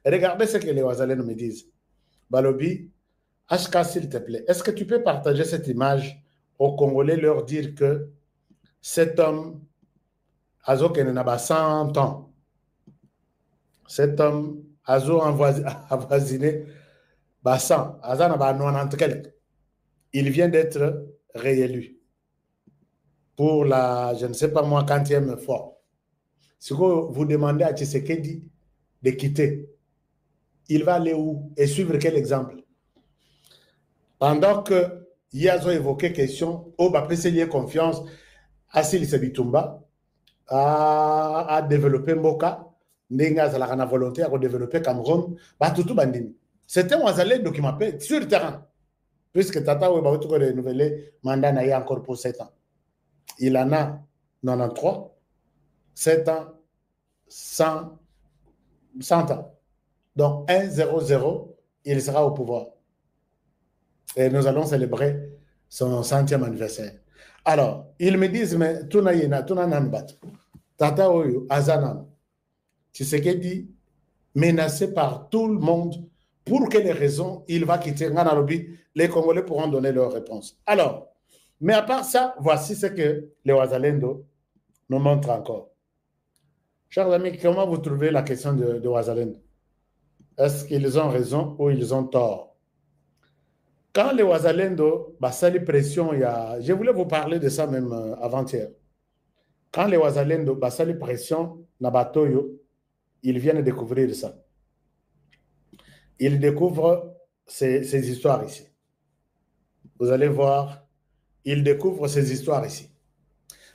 Regardez ce que les Ouazalènes me disent. Balobi, HK, s'il te plaît, est-ce que tu peux partager cette image aux Congolais, leur dire que cet homme, Azo Kenenaba, 100 ans, cet homme, Azo avoisiné, 100, Azanaba 90 quelques, il vient d'être réélu pour la, je ne sais pas moi, quantième fois. Si vous demandez à Tshisekedi de quitter, il va aller où et suivre quel exemple? Pendant que Yazo évoqué question, au Bapeselier confiance, Assil Sebitumba a développé Mboka, Nenga Zalakana volonté à développer Cameroun, Batutu Bandini. C'était un Ouazalendo qui m'appelle sur le terrain, puisque Tata Weba a renouvelé mandat Naï encore pour 7 ans. Il en a 93, 7 ans, 100 ans. Donc 1-0-0, il sera au pouvoir. Et nous allons célébrer son 100e anniversaire. Alors, ils me disent, mais tout n'a pas Tata Oyo, Azanan, Tshisekedi, menacé par tout le monde, pour quelles raisons il va quitter Nganarobi, les Congolais pourront donner leur réponse. Alors, mais à part ça, voici ce que les Ouazalendo nous montrent encore. Chers amis, comment vous trouvez la question de Ouazalendo? Est-ce qu'ils ont raison ou ils ont tort? Quand les Ouazalendo, sali pression, je voulais vous parler de ça même avant-hier. Quand les Ouazalendo, sali pression, Nabatoyo, ils viennent découvrir ça. Ils découvrent ces histoires ici. Vous allez voir, ils découvrent ces histoires ici.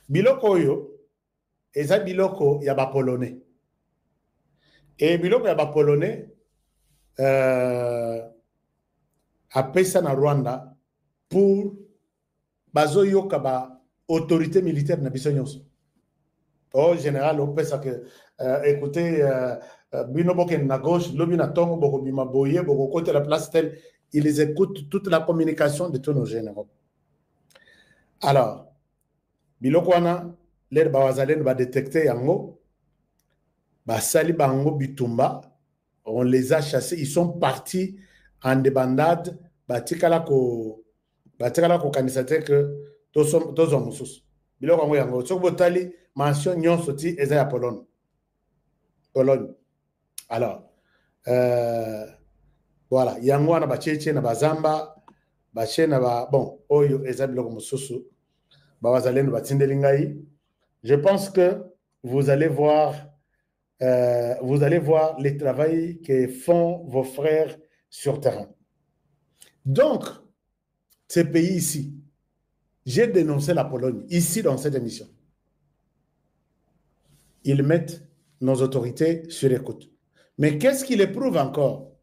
Biloko yo, eza biloko yaba polonais. Et biloko yaba polonais, après ça na Rwanda, pour bazoyo kaba autorité militaire na biso nyonso. Au général, on peut ça que, écoutez, bino boken na gauche, lobi na tongo, boko bima boye, boko côté la place telle, ils écoutent toute la communication de tous nos généraux. Alors, biloko wana, l'air bawazalen va détecter yango, sali bango bitumba, on les a chassés, ils sont partis en débandade, batikala ko kanisate que tozo mususu. Biloko yango yango, sok botali mention nyonso ti eza ya Pologne. Alors, voilà, yango wana bacheche na bazamba, bache na ba bon, oyo eza biloko mususu. Je pense que vous allez voir les travaux que font vos frères sur terrain. Donc, ce pays ici, j'ai dénoncé la Pologne, ici dans cette émission. Ils mettent nos autorités sur écoute. Mais qu'est-ce qui les prouve encore?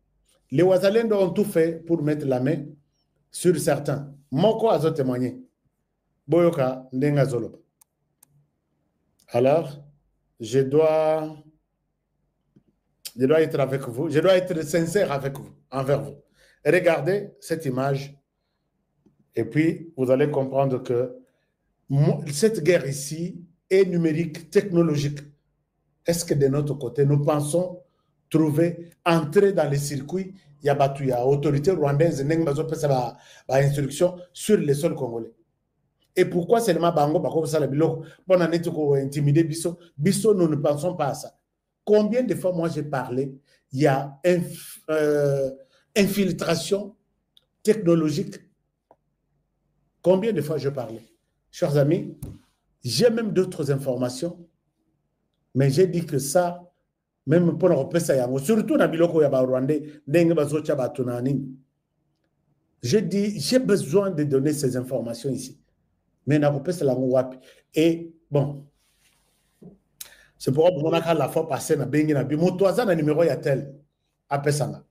Les Ouazalendo ont tout fait pour mettre la main sur certains. Moko a témoigné. Boyoka Ndenga Zoloba. Alors, je dois être avec vous, je dois être sincère avec vous, envers vous. Regardez cette image et puis vous allez comprendre que cette guerre ici est numérique, technologique. Est-ce que de notre côté, nous pensons trouver, entrer dans les circuits, il y a autorité rwandaise, instruction sur les sols congolais. Et pourquoi seulement Bango, bon, intimider Bisso, nous ne pensons pas à ça. Combien de fois, moi, j'ai parlé, il y a infiltration technologique. Combien de fois je parlais? Chers amis, j'ai même d'autres informations, mais j'ai dit que ça, même pour nous ça, surtout dans Biloko Yaba Rwandais, j'ai dit, j'ai besoin de donner ces informations ici. Mais et bon, c'est pourquoi la fois passée, na bengi na bimotoaza na numéro ya tel apesanga.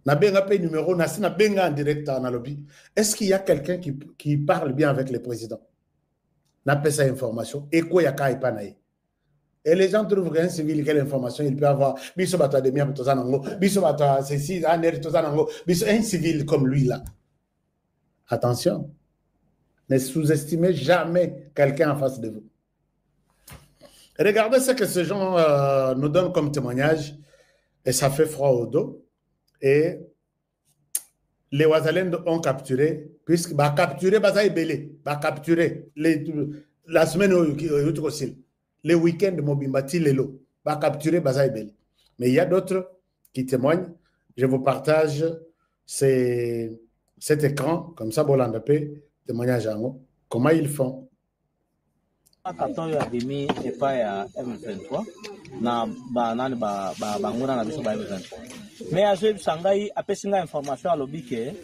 Na benga pe numéro na si na benga en direct na lobby. Est-ce qu'il y a quelqu'un qui parle bien avec le président? Na pesa information et quoi ya kai panaï. Et les gens trouvent qu'un civil quelle information il peut avoir. Biso bata de mia tozanango, biso bata ceci aner tozanango, biso un civil comme lui là. Attention. Ne sous-estimez jamais quelqu'un en face de vous. Regardez ce que ces gens nous donnent comme témoignage. et ça fait froid au dos. Et les Ouazalendo ont capturé, puisque bah capturé, bah ça est belé, bah capturé la semaine les week-ends de Mobimbati Lelo, bah capturé, bah ça est belé. Mais il y a d'autres qui témoignent. Je vous partage cet écran, comme ça, Bolandapé, témoignage à nous. Comment ils font? Carton ya bimi epa ya M23 na banani banguna na biso ba M23 mais azo sangai apesinga information alobi ke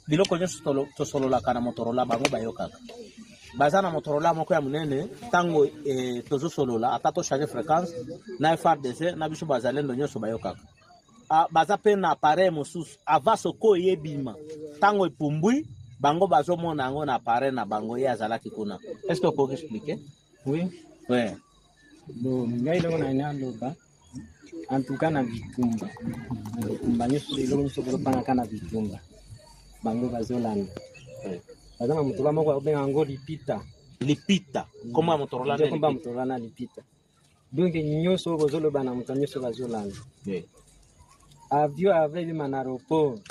biloko nyonso tosololaka na Motorola bango bayokaka baza na Motorola moko ya munene tango tozosolola ata tochange fréquence na FRDC na biso bazalendo nyonso bayokaka baza pe na appareil mosusu ava soko yebima tango epumbwi bango bazomona yango na appareil na bango ye azalaki kuna. Est-ce que vous pouvez expliquer? Oui. Ouais. Bon, ngai longo na ina loba. En tout cas na bitumba. Bitumba nyuso ilongo nyuso kolopana kana bitumba. Bango bazolanda. Bazama Motorola moko abenga ngo lipita. Lipita. Comment Motorola na lipita? Motorola na lipita. Donc nyuso kozoloba na mutu nyuso bazolanda. Oui. Avion avait bima na aéroport.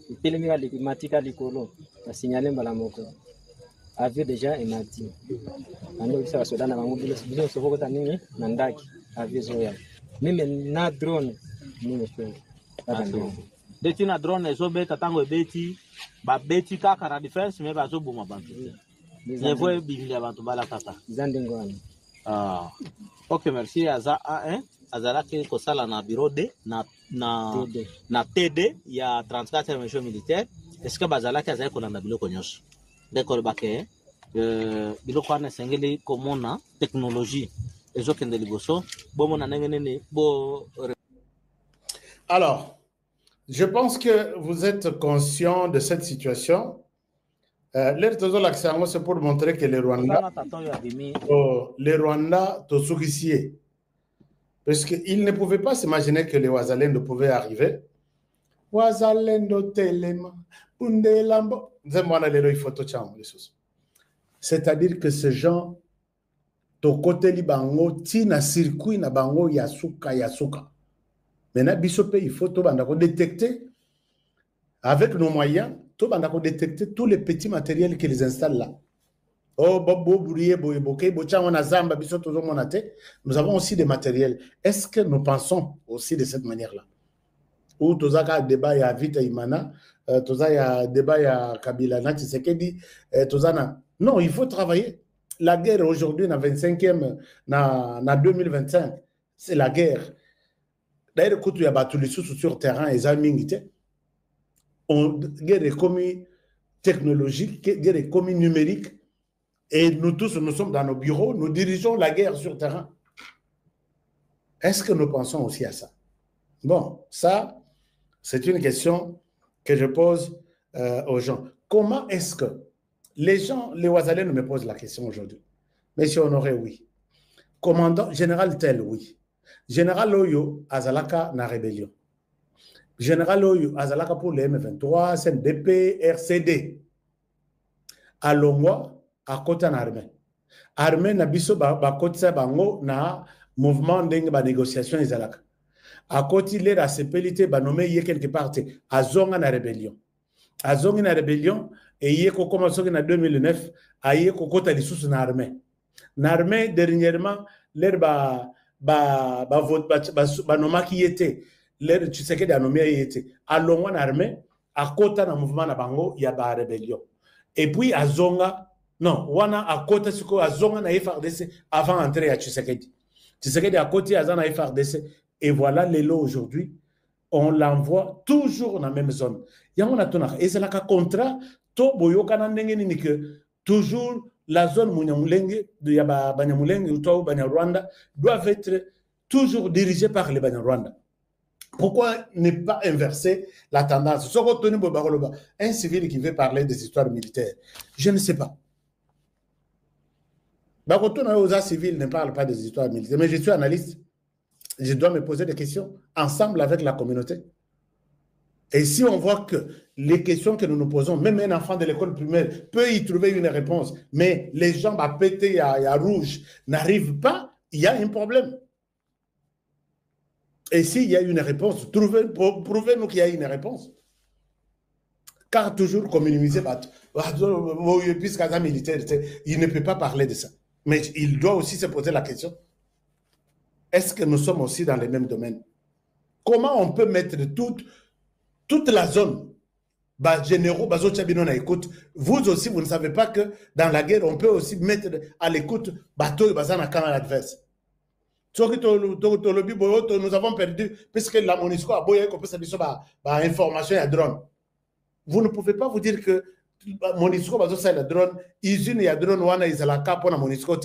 Ipelemi ka matika likolo. La signalé mbala moko. Avion déjà emati. Ando bisa basodana bango bilo soko taningi na ndaki. Avion zoya. Meme na drone nini sio. Deti na drone ezobeta tango ebeti ba beti kaka na defense me bazobuma bantu. Nevo ebimili abantu bala kaka. Zandengwana. Ah. OK, merci aza A1 azalaki kosala na bureau D na TD ya 34e région militaire. Est-ce que bazalaki azali kolanda biloko nyonso? D'accord bake biloko wana esengeli komona technologie ezokende liboso bomona ndenge nini bo. Alors, je pense que vous êtes conscient de cette situation. L'accent, c'est pour montrer que les Rwandais sont parce qu'ils ne pouvaient pas s'imaginer que les Ouazalendo pouvaient arriver. Ouazalendo telema, bundelambo. C'est-à-dire que ces gens, to côté libango, tina circuit na bango yasuka. Maintenant, bisopé, il faut détecter avec nos moyens, détecter tous les petits matériels qu'ils installent là. Oh, nous avons aussi des matériels. Est-ce que nous pensons aussi de cette manière-là? Ou tozaka débat ya Vita Imana, tozaya débat ya Kabila na Tshisekedi, tozana. Non, il faut travailler. La guerre aujourd'hui, na 25e, na 2025, c'est la guerre. D'ailleurs, quand il y a battu les sous sur terrain, les amis, guerre est commis technologique, guerre est commis numérique. Et nous tous, nous sommes dans nos bureaux, nous dirigeons la guerre sur terrain. Est-ce que nous pensons aussi à ça? Bon, ça, c'est une question que je pose aux gens. Comment est-ce que les gens, les Ouazalais me posent la question aujourd'hui? Monsieur Honoré, oui. Commandant, général tel, oui. Général Oyo, Azalaka, na rébellion. Général Oyo, Azalaka pour les M23, CNDP, RCD. À Longwa, à côté de l'armée. Armée na biso ba côté bango na mouvement ndenge ba négociation ezalaka. À côté de la CPLT ba nommé yé quelque part à zonga na rébellion. À zonga na rébellion et yé ko commencé en 2009 à yé ko kota lisusu na armée. Na armée dernièrement l'air ba vote ba nomaki yete l'air tu sais que da nommé yete. À longwa na armée à côté na mouvement na bango ya ba rébellion. Et puis à zonga non, wana à côté ce que azonga na FRDC avant d'entrer à Tshisekedi. Tshisekedi à côté azana FRDC et voilà les lots aujourd'hui, on l'envoie toujours dans la même zone. Yamona tona et c'est là qu'un contrat to boyoka na ndenge ni que toujours la zone Munyamulenge de yaba Banyamulenge ou to Banyarwanda doivent être toujours dirigés par les Banyarwanda. Pourquoi ne pas inverser la tendance? Un civil qui veut parler des histoires militaires, je ne sais pas. Bakoto civil ne parle pas des histoires militaires, mais je suis analyste. Je dois me poser des questions ensemble avec la communauté. Et si on voit que les questions que nous nous posons, même un enfant de l'école primaire peut y trouver une réponse, mais les gens à péter à rouge n'arrivent pas, il y a un problème. Et s'il y a une réponse, prouvez-nous qu'il y a une réponse. Car toujours comme minimiser, puisqu'il militaire, il ne peut pas parler de ça. Mais il doit aussi se poser la question, est-ce que nous sommes aussi dans les mêmes domaines? Comment on peut mettre toute la zone, généraux, écoute, vous aussi, vous ne savez pas que dans la guerre, on peut aussi mettre à l'écoute bateau et l'adverse. Nous avons perdu, puisque la MONUSCO a beau information et drone. Vous ne pouvez pas vous dire que MONUSCO a la drone, usine et drone, wana izalaka pour la MONUSCO,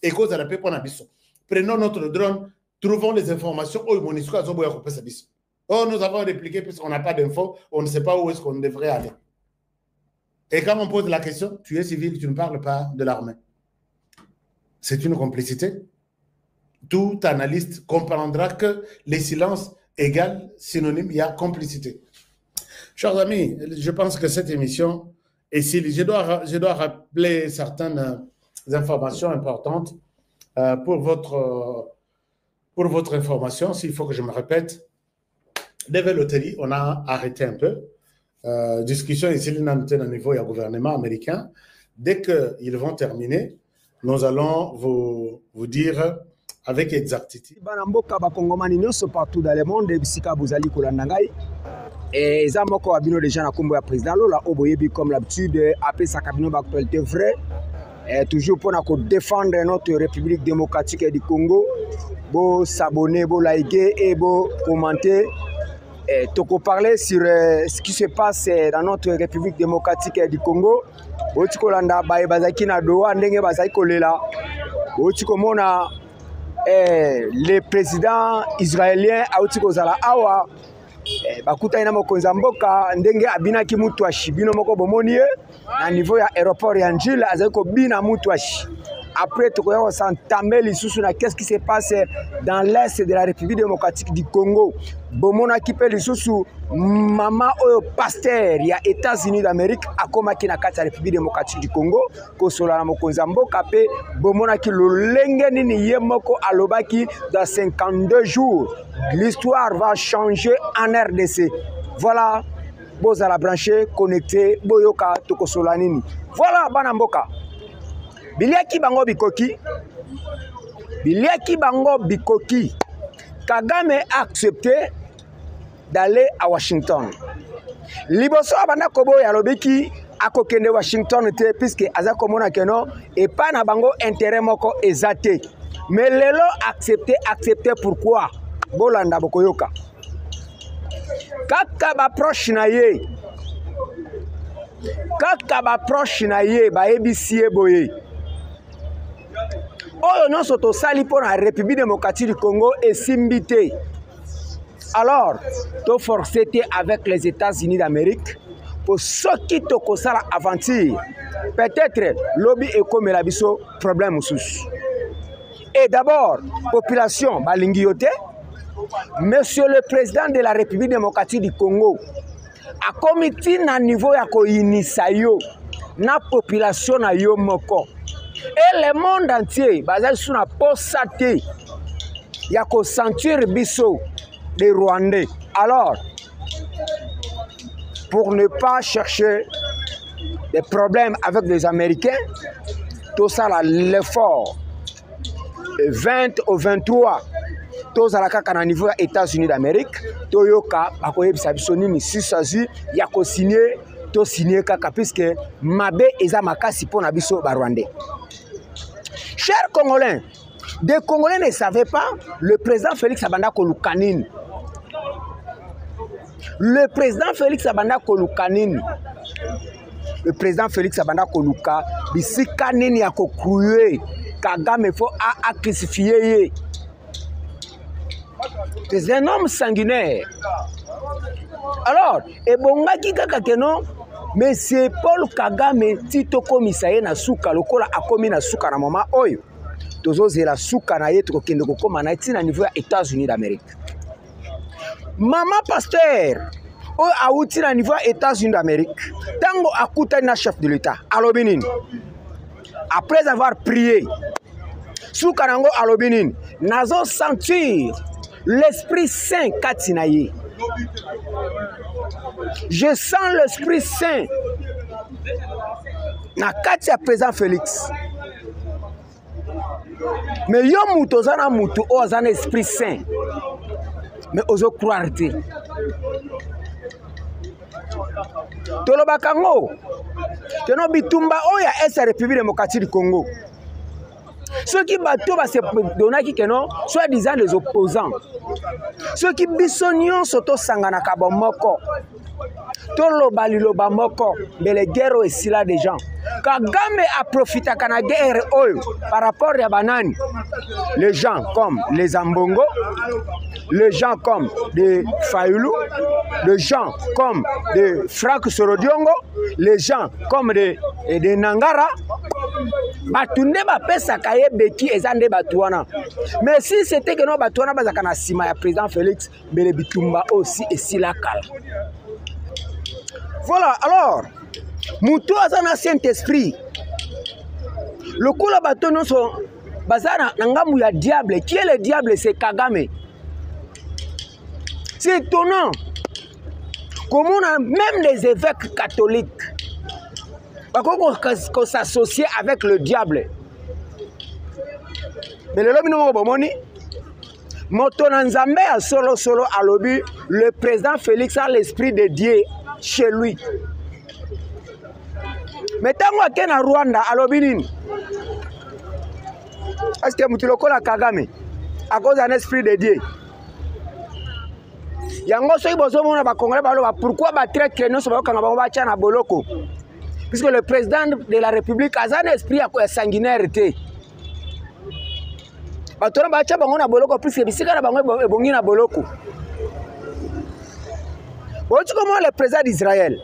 et cause à la paix pour la biso. Prenons notre drone, trouvons les informations, oh, MONUSCO a beau biso. Oh, nous avons répliqué puisqu'on n'a pas d'infos, on ne sait pas où est-ce qu'on devrait aller. Et quand on pose la question, tu es civil, tu ne parles pas de l'armée. C'est une complicité. Tout analyste comprendra que les silences égale synonyme, il y a complicité. Chers amis, je pense que cette émission est si je dois rappeler certaines informations importantes pour votre information, s'il faut que je me répète. Dès loterie, on a arrêté un peu. Discussion ici au niveau du gouvernement américain. Dès qu'ils vont terminer, nous allons vous dire avec exactitude. Banamboka bakongomani nyonso partout dans le monde bisika bozali kolanda ngai et eza moko abino déjà na kombo ya président Lola oboyebi comme l'habitude apesa kabino ba actualité vrai et toujours pour défendre notre République démocratique du Congo. Bo s'abonner, bo liker et bo commenter. Toko parler sur ce qui se passe dans notre République démocratique du Congo. Otiko landa bae bazaki na doa ndenge bazaki kolela. Otiko mona le président israélien Otiko zala awa bakuta ina mokonza mboka ndenge abinaki mutu ashibino moko bomoni na niveau ya aéroport ya Njila azako bina mutu ashi. Après, tu vas s'entamer qu'est-ce qui se passe dans l'est de la République démocratique du Congo. Bomona qui peut les sous maman au pasteur, il y a États-Unis d'Amérique, à Komaki na kata République démocratique du Congo, Kosola na mokonzambo kapé, bomona qui le lengeni ni yemoko alobaki dans 52 jours. L'histoire va changer en RDC. Voilà, bozala branché, connecté, boyoka tokosola nini. Voilà banamboka. Biliaki bango bikoki. Kagame a accepté d'aller à Washington. Liboso abana kobo ya lobeki akokende Washington te puisque azakomona keno et pas na bango intérêt moko ezate. Mais lelo accepté pourquoi? Bolanda bokoyoka. Kaka ba proche na ye. Ba ebisie boye. Oh non, soto sali pour la République démocratique du Congo et simbité. Alors, to forcé avec les États-Unis d'Amérique pour ceux qui te causent l'aventure. Peut-être lobby et comme la biso problème sous. Et d'abord, population balingiote. Monsieur le président de la République démocratique du Congo a comité na niveau ya ko inisayo na population na yo moko. Et le monde entier, basé sur la posate, il y a qu'au sentir biso des Rwandais. Alors, pour ne pas chercher des problèmes avec les Américains, tout ça, l'effort 20 au 23, tout ça, à niveau des États-Unis d'Amérique, Toyoka, Bakoyeb Sabisonini, Susazu, il y a qu'au signer, tout signer kaka, puisque Mabe et Zamakasi pour Nabiso Barwandais. Chers Congolais, des Congolais ne savaient pas le président Félix Abanda Kolukanine. Le président Félix Abanda Kolukanine. Le président Félix Abanda Koluka, Bisikanine ya kokruye, Kagame faut a crucifié. C'est un homme sanguinaire. Alors, et bongaki kaka keno, mais c'est Paul Kagame tito komisaye na suka lokola akomi na suka na mama oyo. Tozo zela suka na yeto kende ko koma na tina niveau ya États-Unis d'Amérique. Mama pasteur o auti na niveau ya États-Unis d'Amérique. Tango akuta na chef de l'État. Alobinin. Après avoir prié, suka nango alobinin, nazo sentir l'Esprit Saint Katinaye. Je sens l'Esprit Saint na Katia président Félix. Mais yo muto zana mutu o zana Esprit Saint. Mais ozo croire te. Toloba kango. Teno bitumba oya esa République démocratique du Congo. Ceux qui bateau va se donner qui non, soit disant les opposants. Ceux qui bisognon soto sangana kabomoko. Toloba liloba moko, mais les guerres ici là des gens. Kagame a profité à la guerre par rapport à Banani. Les gens comme les Ambongo, les gens comme des Fayoulou, les gens comme des Franck Sorodiongo, les gens comme des Nangara. Batunde ba pesa kaye beki ezande batuana. Mais si c'était que non batuana bazakana sima ya président Félix, mais les bitumba aussi et si la kala. Voilà, alors, Moutou a un Saint-Esprit. Le coup là bateau non son bazana nangamu ya diable. Qui est le diable? C'est Kagame. C'est étonnant. Comment on a même les évêques catholiques qu'on s'associe avec le diable. Mais le lobby non bomoni. Motonanzambe a solo à lobby. Le président Félix a l'esprit de Dieu chez lui. Mais tant que na Rwanda à lobby nini. Est-ce que mutiloko la Kagame à cause d'un esprit de Dieu? Yango soki bozo mona ba Congolais ba pourquoi ba traître non so ba kanga ba tia na boloko? Puisque le président de la République a un esprit sanguinaire. Batona bacha bango na boloko puisque bisika na bango ebongi na boloko. Bon, tu comment le président d'Israël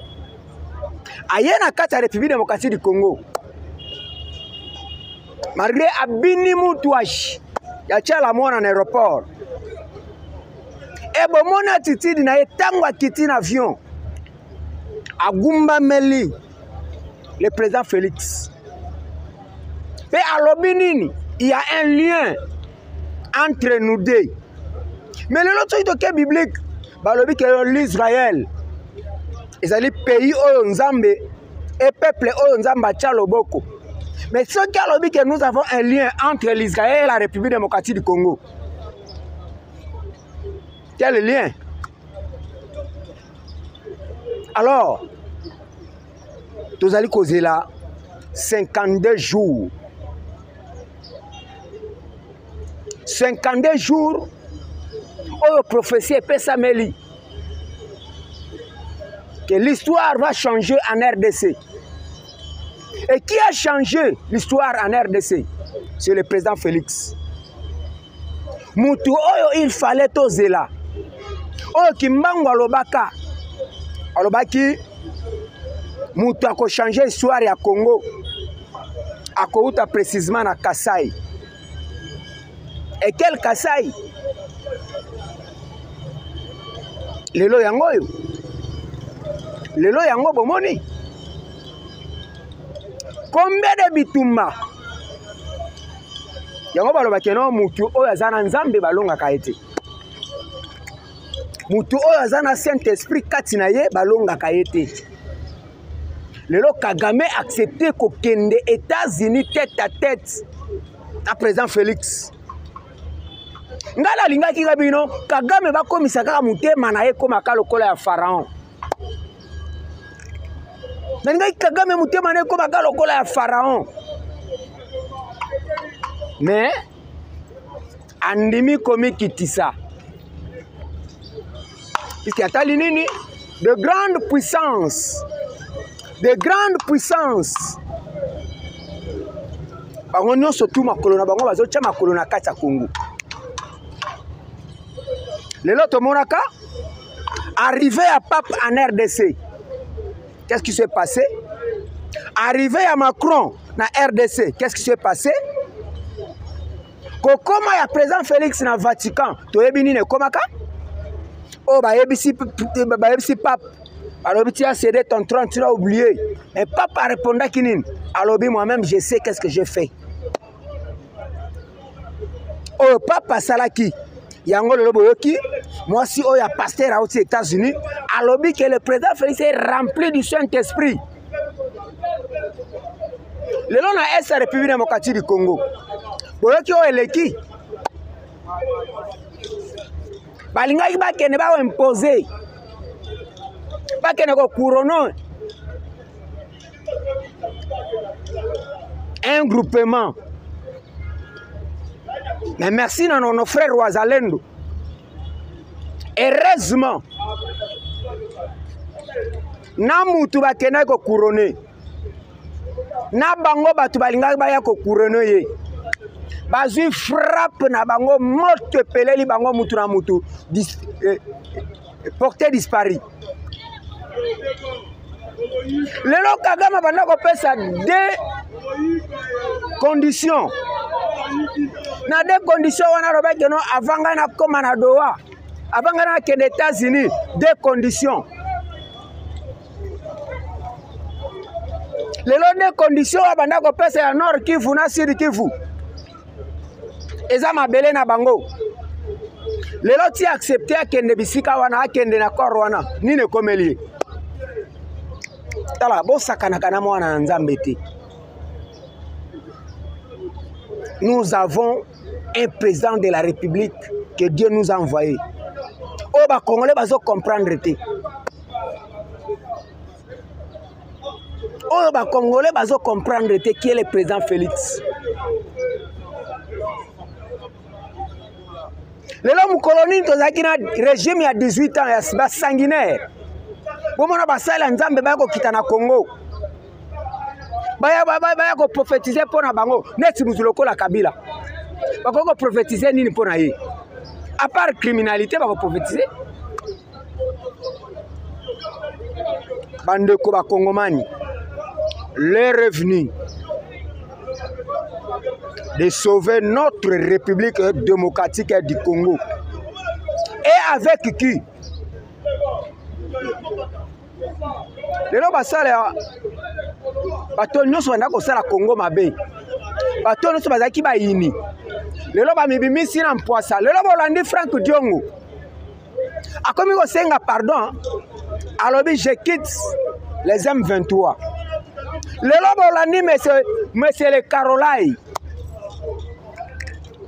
aye na kati ya République démocratique du Congo. Malgré abini mutuash ya chala mona en aéroport. E bomona attitude na etangwa kiti na avion. Agumba meli le président Félix. Mais à l'Obinini, il y a un lien entre nous deux. Mais le autre truc biblique, l'Israël, ils allaient pays au Nzambe et peuple au Nzamba Tchaloboko. Mais ce qui a dit que nous avons un lien entre l'Israël et la République démocratique du Congo. Quel lien? Alors, nous allons causer là 52 jours. 52 jours, où prophétie est Pessameli. Que l'histoire va changer en RDC. Et qui a changé l'histoire en RDC? C'est le président Félix. Moutou oyo il fallait toser là. Oyo kimbango alobaka. Alobaki. Moutou a changé l'histoire ya Congo. A kouta précisément na Kasai. Et quel Kasai? Lelo yango yo. Lelo yango bomoni. Combien de bitumba? Yango balobaki no mutu oyo azana nzambe balonga kaete. Mutu oyo azana Saint-Esprit kati na ye balonga kaete. Lelo Kagame accepté kokende États-Unis tête à tête à président Félix. Ngala linga ki gabino Kagame ba komisa kaka mutema na ye koma kalokola ya Pharaon. Nanga Kagame mutema na ye koma kalokola ya Pharaon. Mais andimi komi kitisa. Puisqu'il y a tali nini de grandes puissances. De grandes puissances. Bango nyonso tu makolo na bango bazo tia makolo na kati ya Congo. Lelo tomonaka arrivé à Pape en RDC. Qu'est-ce qui s'est passé? Arrivé à Macron na RDC. Qu'est-ce qui s'est passé? Kokoma ya président Félix na Vatican. Toyebi nini komaka? Oh ba yebisi Pape. Alors, tu as cédé ton trône, tu l'as oublié. Mais papa répondait qu'il n'y a. Alors, moi-même, je sais qu'est-ce que j'ai fait. Oh, papa Salaki. yango lelo boyoki moi si oya pasteur aux États-Unis alobi que le président Félix est rempli du Saint-Esprit. Lelo na est République démocratique du Congo boyoki o eleki balingaki bakende ba imposer bakende ko couronner un groupement. Mais merci à nos frères Ouazalendo. Heureusement, na mutu bakena ko couronner. Na bango batu balinga baya ko couronner ye. Bazui frappe na bango moto peleli bango mutu na mutu porté disparu. Lelo Kagame banda ko pesa deux conditions. Na deux conditions wana robeke no avanga na koma na doa. Avanga na kende États-Unis, deux conditions. Lelo deux conditions banda ko pesa ya Nord Kivu na Sud Kivu. Eza mabele na bango. Lelo ti accepter akende bisika wana akende na kor wana nini komeli. Tala bosakana kana mwana nzambe te. Nous avons un président de la République que Dieu nous a envoyé. Oh ba Congolais bazo comprendre te. Oh ba Congolais bazo comprendre te qui est le président Félix. Lelo mu colonie tozaki na régime ya 18 ans ya sanguinaire. Bomona basala nzambe ba ko kita na Congo. Baya ko prophétiser pour na bango neti muzuloko la Kabila. Ba ko prophétiser nini pour na ye. À part criminalité ba ko prophétiser. Bande ko ba Kongomani. Le revenu de sauver notre République démocratique du Congo. Et avec qui? Lelo basala bato nyonso banda kosala Congo mabe. Bato nyonso bazaki bayini. Lelo bamibimisi na mpwasa. Lelo bolandi Frank Diongo. Akomi kosenga pardon. Alobi je quitte les M23. Lelo bolandi monsieur le Carolai.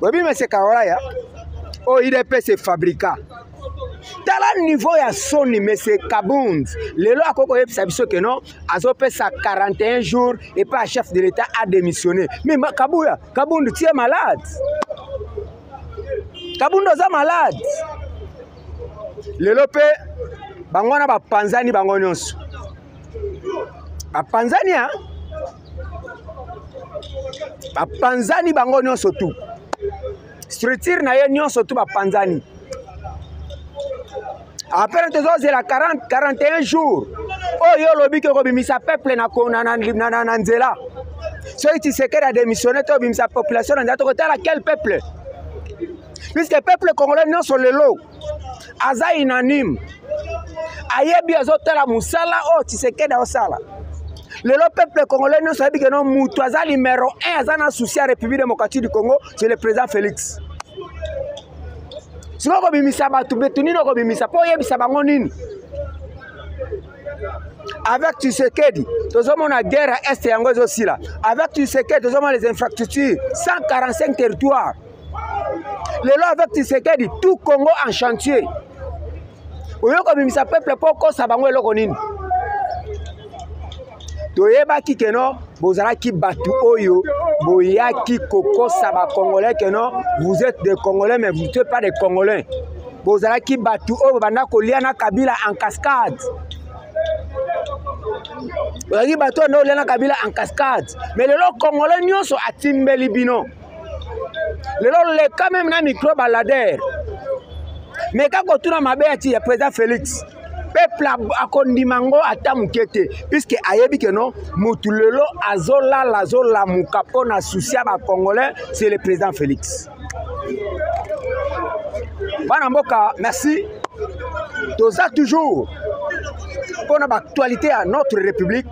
Oui, monsieur Carolai. Oh, IDPS fabrica. Dans le niveau ya soni monsieur Kabound, le loi akoko yebisa biso que non, azopesa 41 jours et pas chef de l'État a démissionné. Mais Kabound tu es malade. Kabound oza malade. Le lope bangona ba panzani bango nyonso. Ba panzani hein? Ba panzani bango nyonso tout. Structure na ye nyonso tout ba panzani. Après tu as 41 jours. Oh yo lobi ke kobimisa peuple na nzela. So tu sais que a démissionné to bimisa population na to kotala quel peuple? Puisque peuple congolais non sur le lot. Aza unanime. Ayebi azotala musala oh tu sais que da osala. Le peuple congolais non sabi que non mutu aza numéro 1 aza na souci à République démocratique du Congo, c'est le président Félix. Si vous bimisa batu betuni no bimisa po yebisa bango nini. Avec Tshisekedi, nous avons la guerre à Est et en aussi là. Avec Tshisekedi, nous avons les infrastructures, 145 territoires. Le lot avec Tshisekedi, tout Congo en chantier. Vous voyez comme ça peuple pour qu'on s'abangue le conine. Toyeba ki keno bozala ki batu oyo boya ki koko saba congolais keno vous êtes des Congolais mais vous n'êtes pas des Congolais. Bozala ki batu oyo banda kolia na Kabila en cascade. Bozala ki batu no lia na Kabila en cascade. Mais le lot Congolais nyonso atimbeli bino. Le lot le quand même na micro balader. Mais quand on tourne mabe ati président Félix peuple a kondimango ata mukete puisque ayebi que non mutulelo azola mukapo na souci ba congolais c'est le président Félix. Bana mboka merci. Toza toujours pour l'actualité à notre République,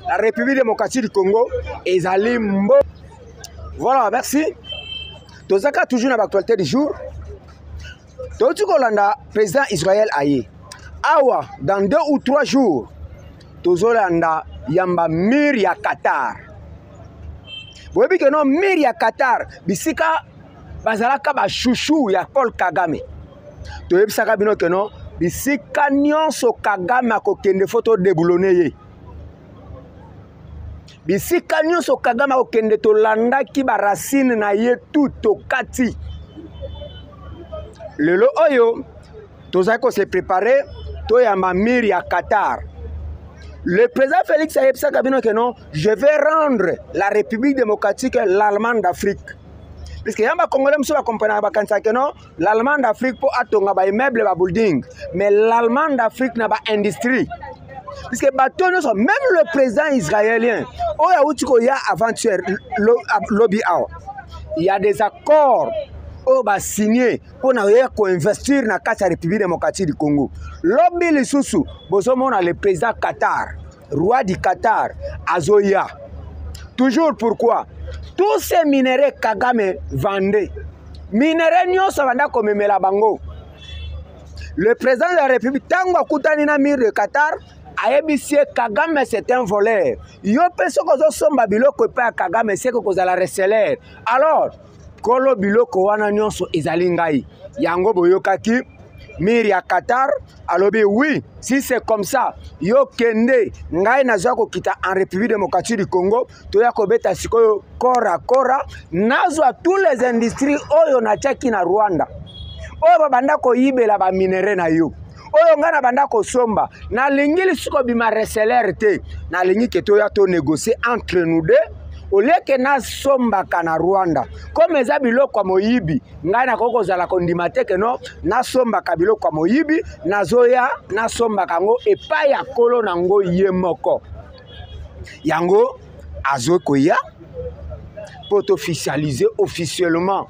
la République démocratique du Congo et Zalimbo. Voilà, merci. Toza toujours dans l'actualité du jour. Toti kolanda président Israël aye. Awa dans 2 ou 3 jours tozolanda yamba mir ya Qatar. Boyebi que non mir ya Qatar bisika bazalaka ba chouchou ya Paul Kagame. Toyebisaka bino que non bisika nyonso Kagame akokende photo déboulonné ye. Bisika nyonso Kagame akokende tolandaki ba racine na ye tout tokati. Lelo oyo tozako se préparer toyamba mir ya Qatar. Le président Félix Ayebsa Kabino que non, je vais rendre la République démocratique l'Allemagne d'Afrique. Parce que yamba Congolais mso ba comprendre ba kansa que non, l'Allemagne d'Afrique pour atonga ba immeuble ba building, mais l'Allemagne d'Afrique na ba industrie. Parce que bateau so même le président israélien, oya utiko ya avant-hier lobby out. Il y a des accords on va signer pour investir dans la République démocratique du Congo. Lobby les sous bozomona le président Qatar, roi du Qatar, Azoya. Toujours pourquoi? Tous ces minéraux Kagame vendait. Minéraux nyo sa vanda comme mela bango. Le président de la République tango akutani na mir de Qatar ayebisie Kagame c'est un voleur. Yo peso kozo somba biloko pa Kagame c'est ko kozala reseller. Alors Kolo biloko wana nyonso ezali ngai. Yango boyokaki mir ya Qatar alobi oui, si c'est comme ça, yo kende ngai nazwa ko kita en République démocratique du Congo, toya ko beta sikoyo kora nazwa tous les industries oyo na chaki na Rwanda. Oyo babanda ko yibela ba minere na yo. Oyo ngana banda ko somba na lingili siko bima reseller te. Na lingi ke toya to négocier entre nous deux. Au lieu que na somba kana Rwanda comme eza biloko moyibi ngai na koko zala kondimate que non na somba ka biloko moyibi nazoya na somba kango epai ya kolo nango ye moko yango azokoya pour officialiser officiellement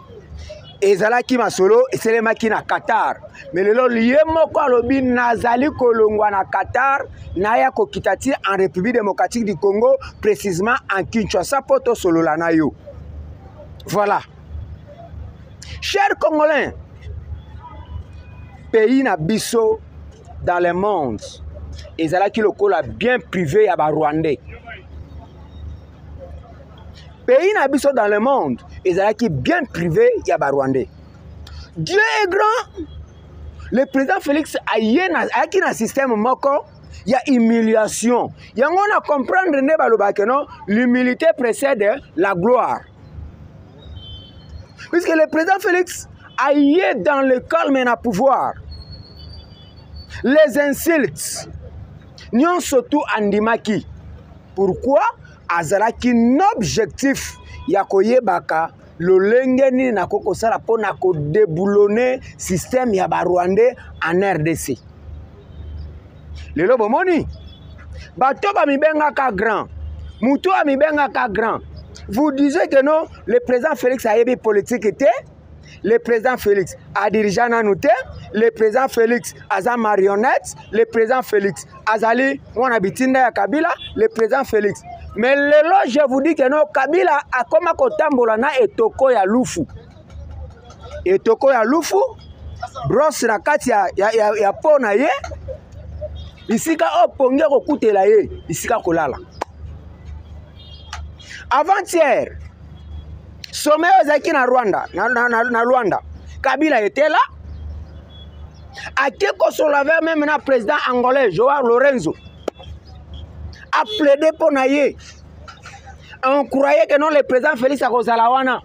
ezalaki masolo eselemaki na Qatar mais lelo liye moko alobi nazali kolongwa na Qatar naya kokitati en République démocratique du Congo précisément en Kinshasa poto solola na yo. Voilà. Chers Congolais, pays na biso dans le monde ezalaki lokola bien privé ya ba Rwandais. Pays na biso dans le monde, ezalaki bien privé ya ba Rwandais. Dieu est grand. Le président Félix ayaki na système moko ya humiliation. Yango na comprendre ne baloba que non, l'humilité précède la gloire. Puisque le président Félix aille dans le calme et na pouvoir. Les insultes n'ont surtout andimaki. Pourquoi? Azalaki n'objectif ya koyebaka lolengeni na kokosala pona ko déboulonner système ya ba Rwandais en RDC. Lelo bomoni bato ba mibenga ka grand muto a mibenga ka grand. Vous disiez que non, le président Félix a yebi politique était, le président Félix a dirigé nanouté, le président Félix a marionnette, le président Félix azali mwana bitinda ya Kabila, le président Félix. Mais lelo je vous dis que non, Kabila a koma kotambola na etoko ya lufu. Etoko ya lufu, brosse na kati ya pona ye, isika oponge kokutela ye, isika kolala. Avant-hier, sommet ozaki na Rwanda, na Rwanda, Kabila était là. A Keko Solave même na président angolais Joao Lorenzo a plaidé pour naïe. On croyait que non le président Félix a Kozalawana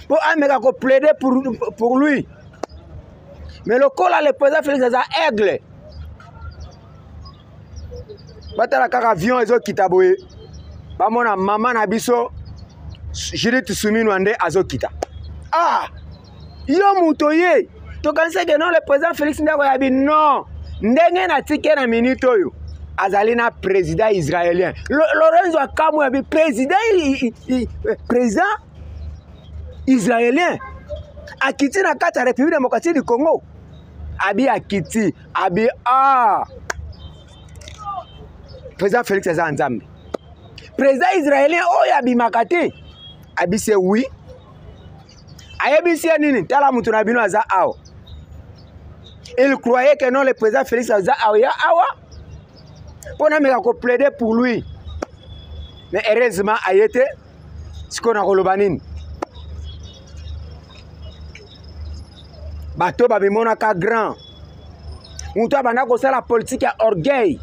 pour amega ko plaider pour lui. Mais le col le président Félix a aigle. Batala kaka avion ezo kitaboye. Ba mona maman na biso Judith Suminwa Wande azo kita. Ah! Yo mutoye. To kanse que non le président Félix Ndako yabi non. Ndenge na tike na minute oyo. Azalina président israélien. Lorenzo Akamu yabi président israélien. Akiti na kata République démocratique du Congo. Abi akiti, abi ah. Président Félix Nzambe. Président israélien oh yabi makate. Abi c'est oui. Ayebi si nini tala mutu na bino aza ao. Il croyait que non, le président Félix Aza Aouya Awa. On a mis à plaider pour lui. Mais heureusement, Ayete, ce qu'on a relevé. Bateau Babimona ka grand. Moutou abanda ko la politique ya orgueil.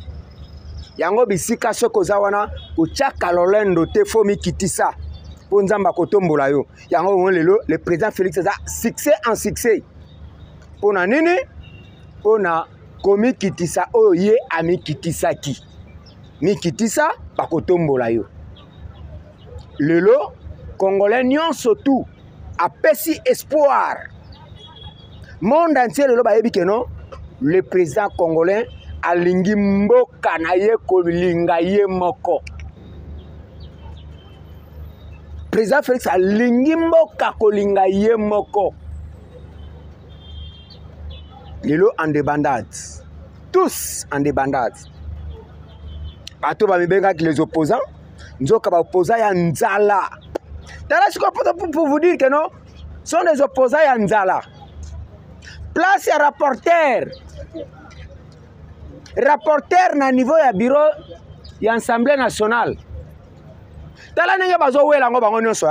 Yango bisika soko zawana ko tchaka lolendo te fomi kitisa. Po nzamba ko tombola yo. Yango lelo le président Félix Aza succès en succès. Pona nini? Pona komi kitisa oye ami kitisa ki. Mi kitisa pa ko tombola yo. Lelo Congolais nyonso tout apesi espoir. Monde entier lelo ba yebi ke non le président congolais alingi mboka na ye kolinga ye moko. Président Félix alingi mboka kolinga ye moko. Lelo en débandade. Tous en débandade. Bato ba mibenga ki les opposants, nzoka ba opposants ya nzala. Tala siko pour vous dire que non, sont des opposants ya nzala. Place à rapporteur. Rapporteur na niveau ya bureau ya Assemblée nationale. Tala nenge bazo wela ngo bango nyonso.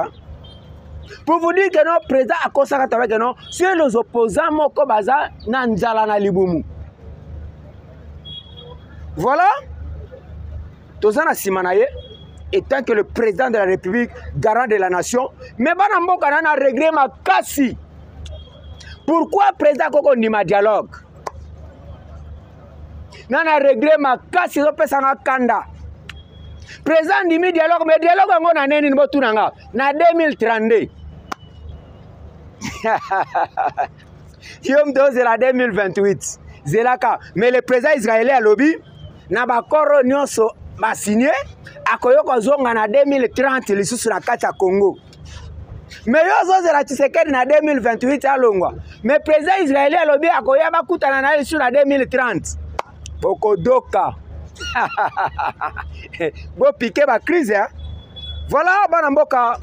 Pour vous dire que non, président a consacré avec que non, sur les opposants moko baza na nzala na libumu. Voilà. Tozana Simanaye, étant que le président de la République, garant de la nation, mais bana mboka na regret ma kasi. Pourquoi président Koko Nima dialogue? Nana regret ma kasi zo pesa na kanda. Président Nimi dialogue, mais dialogue ngo na neni mbo tunanga na 2032. Yom do la 2028. Zelaka, mais le président israélien lobby na bakoro nyonso ba signé akoyoko zonga na 2030 lisusu na kati ya Congo. Mais yo zo la Tshisekedi na 2028 alongwa. Mais président israélien lobby akoya bakutana na lisusu na 2030. Bokodoka. Bo piquer ba crise hein. Voilà bana mboka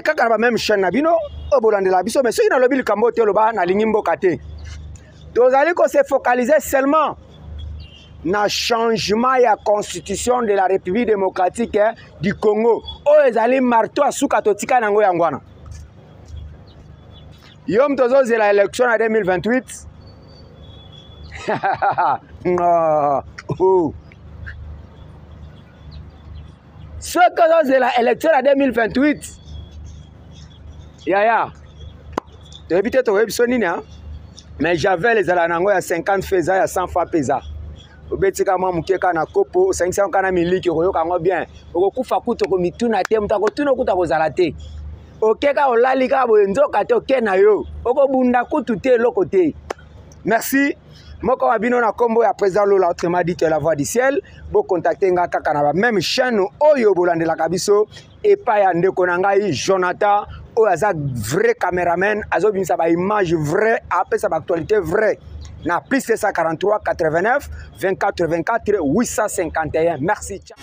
kaka ba même chaîne na bino obolande la biso mais ceux qui na lobby likambo te loba na lingi mboka te. Tozali ko se focaliser seulement na changement ya constitution de la République démocratique du Congo. O ezali marteau asuka totika nango yangwana. Yom tozo la élection en 2028. Ce que c'est la élection en 2028. Ya. Depuis peut-être au websoni hein. Mais j'avais les alanango ya 50 feza ya 100 fois pesa. Obetika mwa mukeka na kopo 500 kana miliki koyoka ngo bien. Okokufa kuto ko mituna te mutako tuno kuta kozala te. Okeka olalika bo nzoka te okena yo. Okobunda kutu te loko te. Merci. Moko wabino na kombo ya président Lola autrement dit que la voix du ciel. Bo contacter nga kaka na même chaîne oyo bolandela kabiso et pa ya ndeko na ngai Jonathan oyaza vrai caméraman azo bimisa ba image vrai après sa actualité vrai. Na plus 143 89 24 24 851. Merci. Ciao.